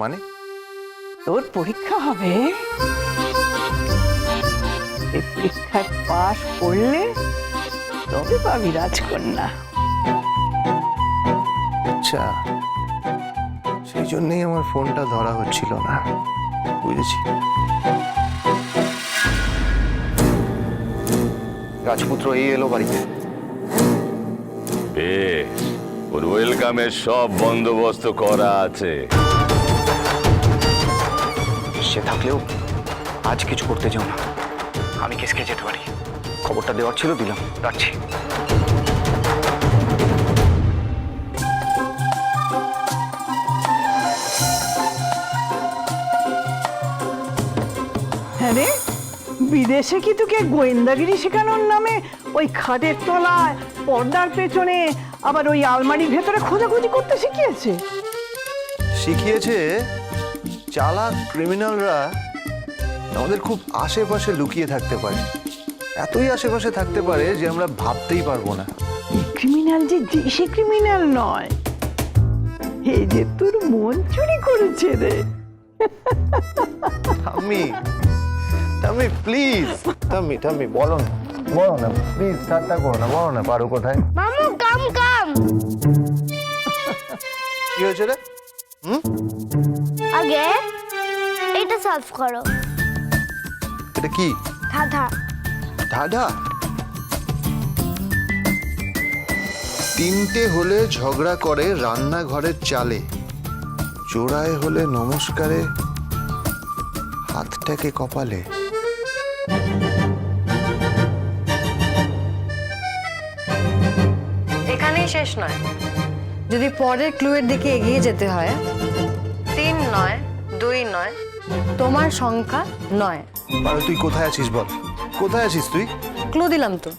মানে? তোর পরীক্ষা হবে, এই পরীক্ষায় পাশ করলে তবে পাবি রাজকন্যা। আচ্ছা, সেই জন্যই আমার ফোনটা ধরা হচ্ছিল না। বুঝেছি। রাজপুত্র এই এলো বাড়িতে। বেশ, ওর ওয়েলকামের সব বন্দোবস্ত করা আছে। সে থাকলেও আজ কিছু করতে যাও না, আমি কেসকে যেতে পারি। খবরটা দেওয়ার ছিল, দিলাম, রাখছি। হ্যাঁ রে, বিদেশে কি তোকে গোয়েন্দাগিরি শেখানোর নামে ওই খাটের তলায়, পর্দার পেছনে, আবার ওই আলমারির ভেতরে খোঁজাখুঁজি করতে শিখিয়েছে? শিখিয়েছে চালাক ক্রিমিনালরা আমাদের খুব আশেপাশে লুকিয়ে থাকতে পারে। এতই আশেপাশে থাকতে পারে যে আমরা ভাবতেই পারবো না। ক্রিমিনাল যে দেশি ক্রিমিনাল নয়, এই যে তোর মন চুরি করেছে রে। ঠাম্মি, ঠাম্মি প্লিজ, ঠাম্মি ঠাম্মি বলো না, বলো না প্লিজ, ঠাট্টা করো না, বলো না পারো কোথায়। মামু কাম কাম। কি হয়েছে রে? আগে এটা সলভ করো। এটা কি? ধাঁধা। ধাঁধা? তিনটে হলে ঝগড়া করে রান্নাঘরের চালে, জোড়ায় হলে নমস্কারে, হাতটাকে কপালে। এখানেই শেষ নয়, যদি পরের ক্লুয়ের দিকে এগিয়ে যেতে হয়, 3 নয়, 2 নয়, তোমার সংখ্যা 9। পারো, তুই কোথায় আছিস বল, কোথায় আছিস তুই? ক্লু দিলাম তো,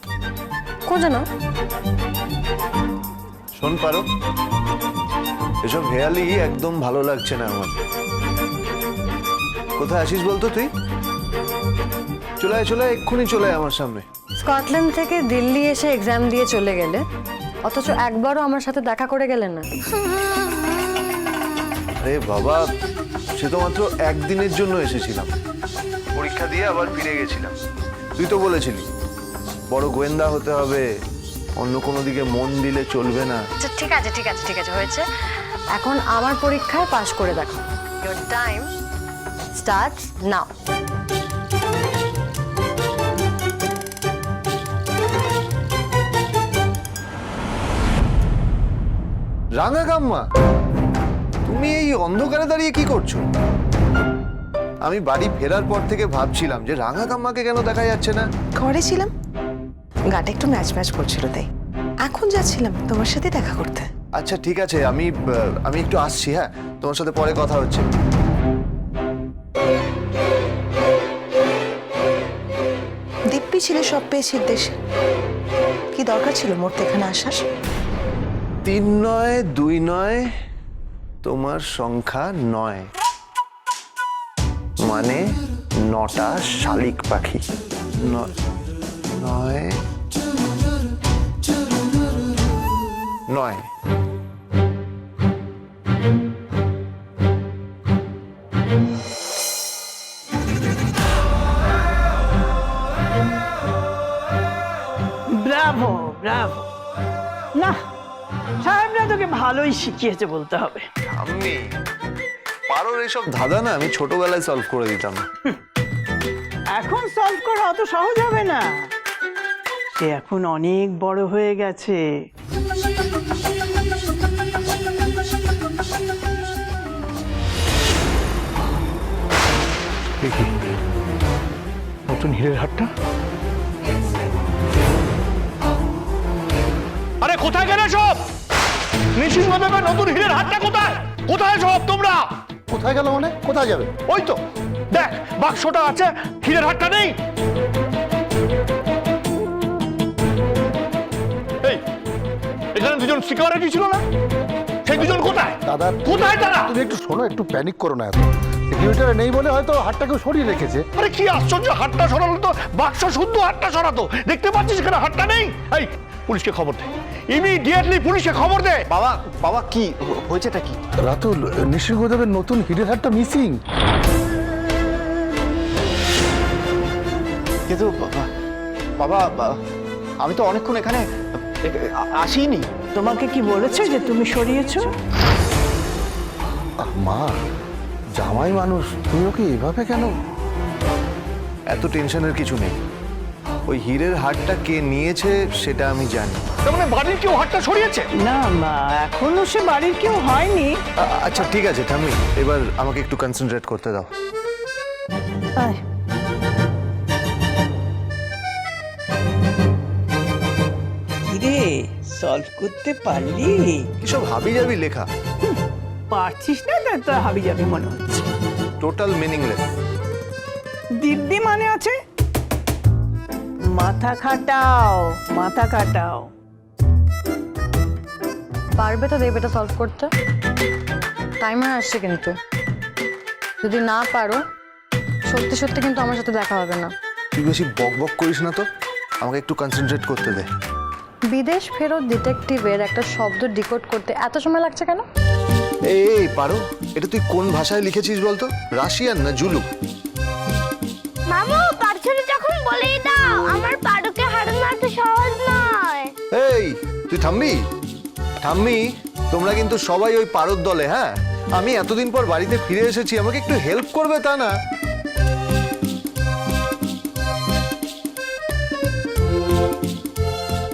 খোঁজে না। শোন পারো, এসব হেয়ালি একদম ভালো লাগছে না আমার। কোথায় আছিস বলতো তুই? চলে আয়, চলে আয়, এক্ষুনি চলে আয় আমার সামনে। স্কটল্যান্ড থেকে দিল্লি এসে এক্সাম দিয়ে চলে গেলে, অথচ একবারও আমার সাথে দেখা করে গেলে না। আরে বাবা, সে তো মাত্র একদিনের জন্য এসেছিলাম, পরীক্ষা দিয়ে আবার ফিরে গেছিলাম। তুই তো বলেছিলি বড় গোয়েন্দা হতে হবে, অন্য কোনো দিকে মন দিলে চলবে না। আচ্ছা ঠিক আছে, ঠিক আছে, ঠিক আছে, হয়েছে। এখন আমার পরীক্ষায় পাশ করে দেখো। Your time starts now. রাঙা কাম্মা, তুমি এই অন্ধকারে দাঁড়িয়ে কি করছো? আমি বাড়ি ফেরার পর থেকে ভাবছিলাম যে রাঙা কাম্মাকে কেন দেখা যাচ্ছে না। ঘরে ছিলাম, গাটা একটু ম্যাচ ম্যাচ করছিল, তাই এখন যাচ্ছিলাম তোমার সাথে দেখা করতে। আচ্ছা ঠিক আছে, আমি একটু আসছি। হ্যাঁ, তোমার সাথে পরে কথা হচ্ছে। দিব্যি ছিলে, সব পেয়েছিস দেশে, কি দরকার ছিল মরতে এখানে আসার? 3 নয়, 2 নয়, তোমার সংখ্যা 9, মানে 9টা শালিক পাখি। 9। Bravo Bravo. না, সাহেবরা তোকে ভালোই শিখিয়েছে বলতে হবে। আমি পারোর এইসব ধাঁধা না আমি ছোটবেলায় সলভ করে দিতাম। এখন সলভ করা অত সহজ হবে না, সে এখন অনেক বড় হয়ে গেছে। দেখি নতুন হীরের হাটটা। আরে কোথায় গেলে সব? নিশ্চিত ব্যাপার, নতুন হীরের হাটটা কোথায়? কোথায় সব তোমরা? কোথায় গেল মানে? কোথায় যাবে? ওই তো দেখ, বাক্সটা আছে, হীরের হাটটা নেই। এই এখানে দুজন সিকিউরিটি ছিল না, সেই দুজন কোথায়? দাদা কোথায় তারা? তুমি একটু শোনো, একটু প্যানিক করো না। এত সিকিউরিটি নেই বলে হয়তো হাটটাকে সরিয়ে রেখেছে। আরে কি আশ্চর্য, হাটটা সরালো তো বাক্স শুদ্ধ হাটটা সরাতো, দেখতে পাচ্ছিস এখানে হাটটা নেই। এই পুলিশকে খবর দে, ইমিডিয়েটলি পুলিশে খবর দে। বাবা বাবা কি হয়েছেটা কি? রাতুল, নৃসিংহদেবের নতুন হীরের হারটা মিসিং। কিন্তু বাবা আমি তো অনেকক্ষণ এখানে আসিনি। তোমাকে কি বলেছে যে তুমি সরিয়েছো? মা, জামাই মানুষ, তুমি ওকে এভাবে কেন? এত টেনশনের কিছু নেই। ওই হীরের হারটা কে নিয়েছে সেটা আমি জানি। তার মানে বাড়ির কেউ হাতটা সরিয়েছে? না মা, এখনো সে বাড়ির কেউ হয়নি। আচ্ছা ঠিক আছে ঠাম্মি, এবার আমাকে একটু কনসেন্ট্রেট করতে দাও। আয়। কিরে, সলভ করতে পারলি? এসব হাবি যাবি লেখা, পারছিস না, তাই তো হাবি যাবি মনে হচ্ছে। Total meaningless. দিব্যি মানে আছে মাথা খাটাও, মাথা খাটাও। পারবে তো দেব এটা সলভ করতে? টাইমার আসছে কিন্তু, যদি না পারো সত্যি সত্যি কিন্তু আমার সাথে দেখা হবে না। তুই বেশি বক বক করিস না তো, আমাকে একটু কনসেন্ট্রেট করতে দে। বিদেশ ফেরত ডিটেকটিভের একটা শব্দ ডিকোড করতে এত সময় লাগছে কেন? এই পারো, এটা তুই কোন ভাষায় লিখেছিস বলতো? রাশিয়ান না জুলু? মামু পারছো না যখন বলেই দাও, আমার পারুকে হারানো এত সহজ নয়। এই তুই থামবি? থামবি? তোমরা কিন্তু সবাই ওই পারদ দলে। হ্যাঁ, আমি এতদিন পর বাড়িতে ফিরে এসেছি, আমাকে একটু হেল্প করবে তা না?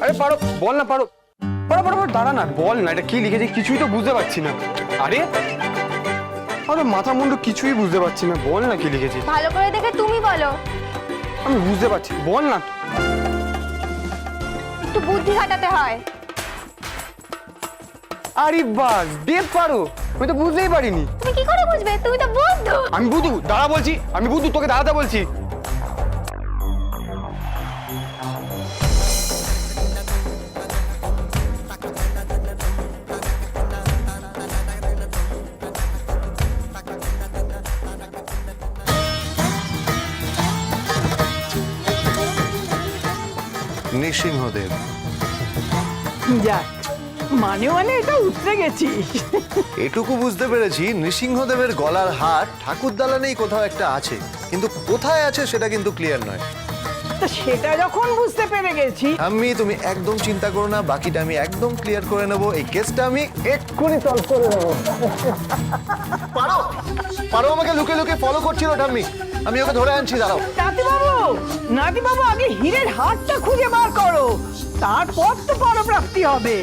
আরে পারো, বল না পারো। পারো পারো পারো, দাঁড়া না, বল না, এটা কি লিখেছে কিছুই তো বুঝতে পারছি না। আরে আরে মাথা মুন্ডু কিছুই বুঝতে পারছি না, বল না কি লিখেছিস। ভালো করে দেখে তুমি বলো। আমি বুঝতে পারছি, বল না। একটু বুদ্ধি খাটাতে হয়। আরে বাস, দেব পারো, আমি তো বুঝতেই পারিনি। তুমি কি করে বুঝবে? তুমি তো বুদ্ধু। আমি বুধু, দাঁড়া বলছি, আমি বুধু, তোকে দাঁড়াতে বলছি। নৃসিংহদেব। যাক, মানে মানে এটা উতরে গেছিস। এটুকু বুঝতে পেরেছি, নৃসিংহদেবের গলার হার ঠাকুর দালানেই কোথাও একটা আছে, কিন্তু কোথায় আছে সেটা কিন্তু ক্লিয়ার নয়। তা সেটা যখন বুঝতে পেরে গেছি, আমি তুমি একদম চিন্তা করো না, বাকিটা আমি একদম ক্লিয়ার করে নেব। এই কেসটা আমি এক্ষুনি সলভ করে নেব। পারো পারো আমাকে লুকে লুকে ফলো করছিল ঠাম্মি, আমি ওকে ধরে আনছি, দাঁড়াও। নাতি বাবু আগে হীরের হারটা খুঁজে বার করো, তারপর তো পরপ্রাপ্তি হবে।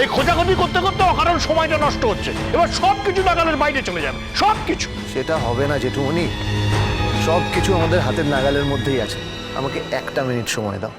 এই খোঁজাখুঁজি করতে করতে অকারণ সময়টা নষ্ট হচ্ছে। এবার সবকিছু নাগালের বাইরে চলে যাবে, সবকিছু। সেটা হবে না জেঠুমনি, সব কিছু আমাদের হাতের নাগালের মধ্যেই আছে। আমাকে একটা মিনিট সময় দাও।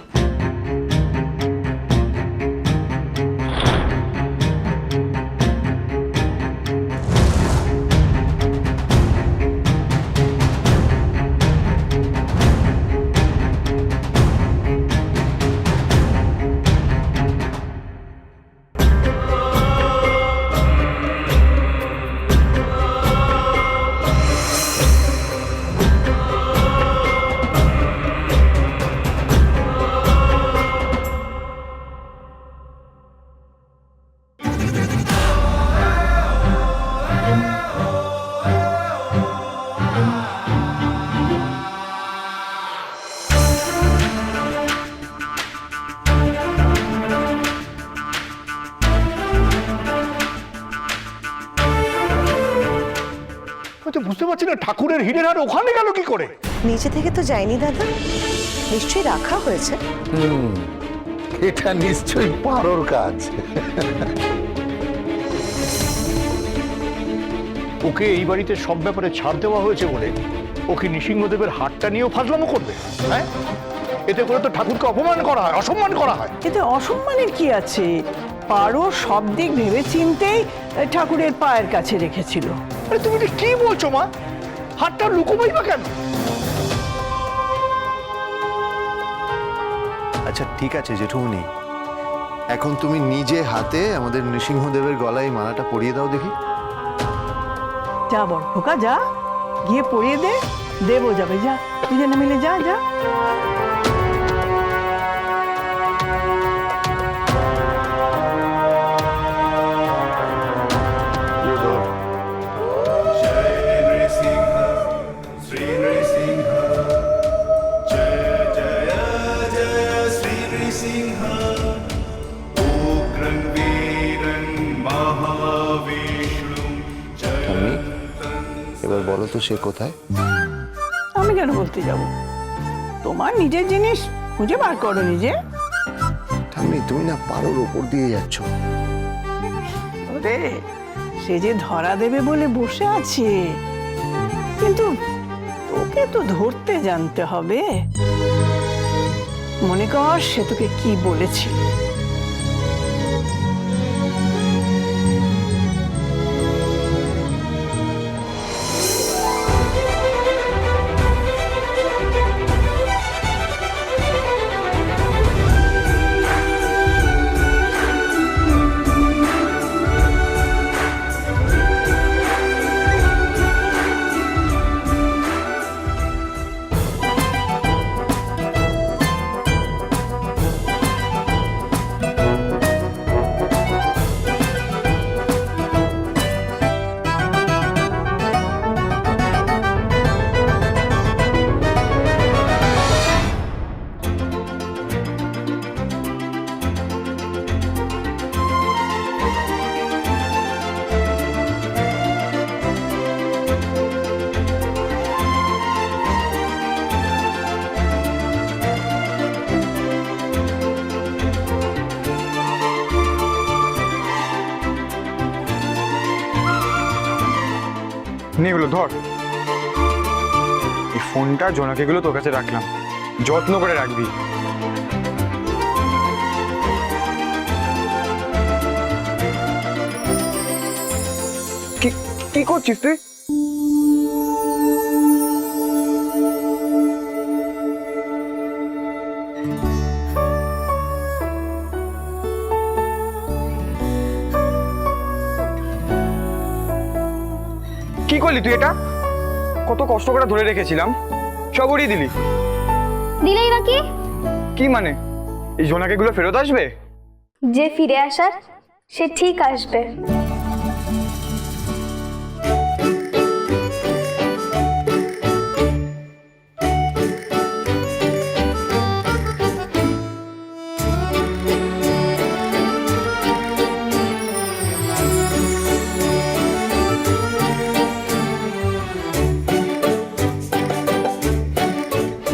বুঝতে পারছি না ঠাকুরের হীরের হার ওখানে গেল কি করে? নিচে থেকে তো যায়নি দাদা, নিশ্চয়ই রাখা হয়েছে। এটা নিশ্চয়ই পারোর কাজ। ওকে এই বাড়িতে সব ব্যাপারে ছাড় দেওয়া হয়েছে বলে ওকে নৃসিংহদেবের হারটা নিয়েও ফাজলামো করবে? হ্যাঁ, এতে করে তো ঠাকুরকে অপমান করা হয়, অসম্মান করা হয়। এতে অসম্মানের কি আছে? পারো সব দিক ভেবে চিন্তেই ঠাকুরের পায়ের কাছে রেখেছিল। আরে তুমি এটা কি বলছো মা? হাতটা লুকোবই বা কেন? আচ্ছা ঠিক আছে জেঠুমনি, এখন তুমি নিজে হাতে আমাদের নৃসিংহদেবের গলায় মালাটা পরিয়ে দাও দেখি। যা বড় খোকা, যা গিয়ে পরিয়ে দে, দেবো যাবে, যা দুজনে মিলে যা যা। এবার বলো তো সে কোথায়? আমি কেন বলতে যাব? তোমার নিজের জিনিস খুঁজে বার করো নিজে। ঠাম্মি তুমি না পারোর ওপর দিয়ে যাচ্ছ। ওরে, সে যে ধরা দেবে বলে বসে আছে, কিন্তু তোকে তো ধরতে জানতে হবে। মনে কর সে তোকে কি বলেছিল। নে এগুলো ধর। এই ফোনটা জোনাকিগুলো তোর কাছে রাখলাম, যত্ন করে রাখবি। কি করছিস তুই? কি করলি তুই এটা? কত কষ্ট করে ধরে রেখেছিলাম, সব উড়িয়ে দিলি। দিলেই বা কি? কি মানে? এই জোনাকিগুলো ফেরত আসবে? যে ফিরে আসার সে ঠিক আসবে।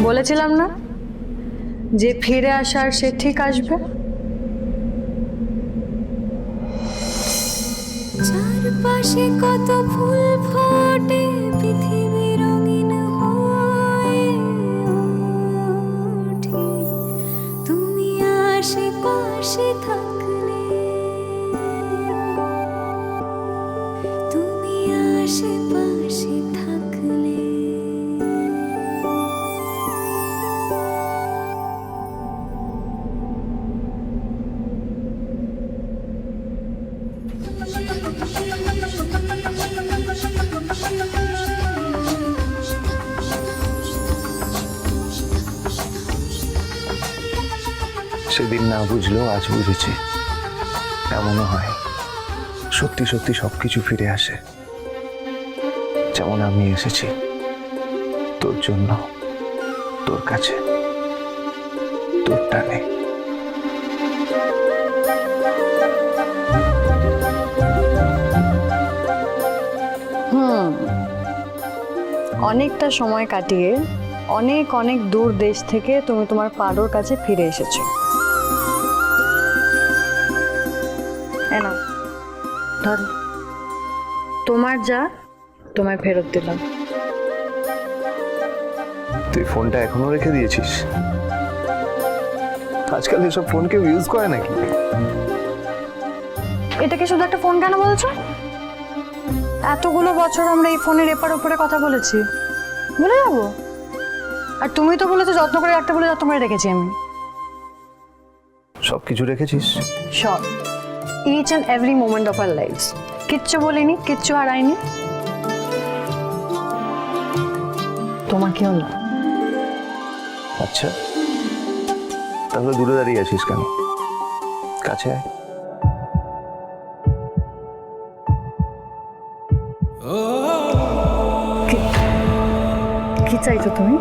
বলেছিলাম না যে ফিরে আসার সে ঠিক আসবে। চারপাশে কত ফুল ফোটে, পৃথিবী রঙিন হয়ে ওঠে তুমি আশেপাশে থাকলে, তুমি আশেপাশে থাকলে। সেদিন না বুঝলেও আজ বুঝেছি। এমনও হয় সত্যি সত্যি সবকিছু ফিরে আসে, যেমন আমি এসেছি তোর জন্য, তোর কাছে, তোর টানে। অনেকটা সময় কাটিয়ে অনেক অনেক দূর দেশ থেকে তুমি তোমার পারোর কাছে ফিরে এসেছো। না ধর, তোমার যা তোমায় ফেরত দিলাম। তুই ফোনটা এখনো রেখে দিয়েছিস? আজকাল এসব ফোন কেউ ইউজ করে নাকি? এটাকে শুধু একটা ফোন কেন বলছো? এতগুলো বছর আমরা এই ফোনের এপার ওপরে কথা বলেছি, ভুলে যাবো? আর তুমি তো বলেছো যত্ন করে রাখতে, বলে যত্ন করে রেখেছি আমি। সবকিছু রেখেছিস? সব, each and every moment of our lives. কিচ্ছু বলিনি, কিচ্ছু হারাইনি। তোমার কি হলো? আচ্ছা, তাহলে দূরে দাঁড়িয়ে আছিস কেন? কাছে আয়। কি চাইছো তুমি?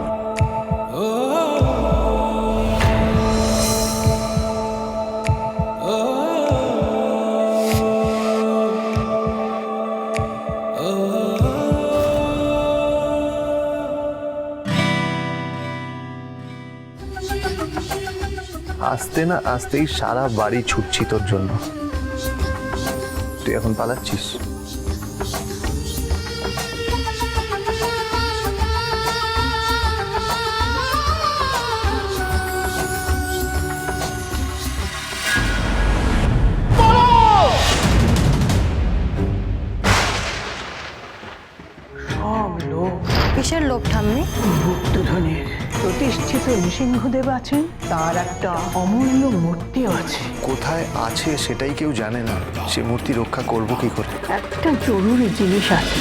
আসতে না আসতেই সারা বাড়ি ছুটছি তোর জন্য। তুই এখন পালাচ্ছিস? সব লোক কিসের লোভ ঠাম্মি? গুপ্তধনের প্রতিষ্ঠিত নৃসিংহদেব আছেন, তার একটা অমূল্য মূর্তিও আছে। কোথায় আছে সেটাই কেউ জানে না, সে মূর্তি রক্ষা করবো কি করে? একটা জরুরি জিনিস আছে,